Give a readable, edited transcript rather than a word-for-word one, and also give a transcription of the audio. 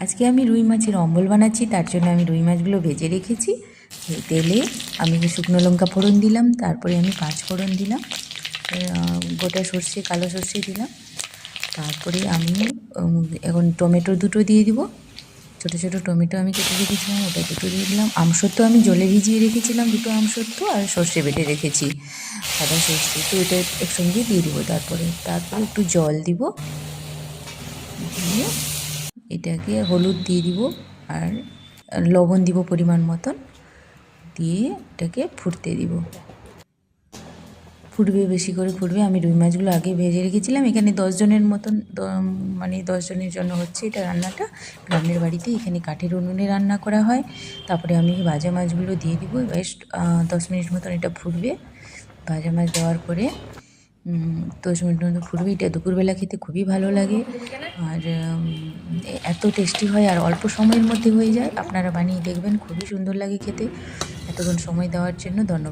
আজকে আমি রুই মাছের অম্বল বানাচ্ছি, তার জন্য আমি রুই মাছগুলো ভেজে রেখেছি। তেলে আমি শুকনো লঙ্কা ফোড়ন দিলাম, তারপরে আমি পাঁচ ফোড়ন দিলাম, গোটা সর্ষে কালো সর্ষে দিলাম। তারপরে আমি এখন টমেটো দুটো দিয়ে দিব, ছোটো ছোটো টমেটো আমি কেটে রেখেছিলাম, ওটা দুটো দিয়ে দিলাম। আমসত্ত্ব আমি জলে ভিজিয়ে রেখেছিলাম দুটো আমসত্ত্ব, আর সর্ষে বেটে রেখেছি সাদা সর্ষে, তো এটা একসঙ্গে দিয়ে দিব। তারপরে একটু জল দিব, দিয়ে এটাকে হলুদ দিয়ে দিব আর লবণ দিব পরিমাণ মতন, দিয়ে এটাকে ফুটতে দিব। ফুটবে, বেশি করে ফুটবে। আমি রুই মাছগুলো আগে ভেজে রেখেছিলাম। এখানে 10 জনের মতন, মানে 10 জনের জন্য হচ্ছে এটা রান্নাটা। গ্রামের বাড়িতে এখানে কাঠের উনুনে রান্না করা হয়। তারপরে আমি ভাজা মাছগুলো দিয়ে দিব। বেশ 10 মিনিট মতন এটা ফুটবে। ভাজা মাছ দেওয়ার পরে 10 মিনিট মতো ফুটবে। এটা দুপুরবেলা খেতে খুবই ভালো লাগে, আর এত টেস্টি হয়, আর অল্প সময়ের মধ্যে হয়ে যায়। আপনারা বানিয়ে দেখবেন, খুবই সুন্দর লাগে খেতে। এতক্ষণ সময় দেওয়ার জন্য ধন্যবাদ।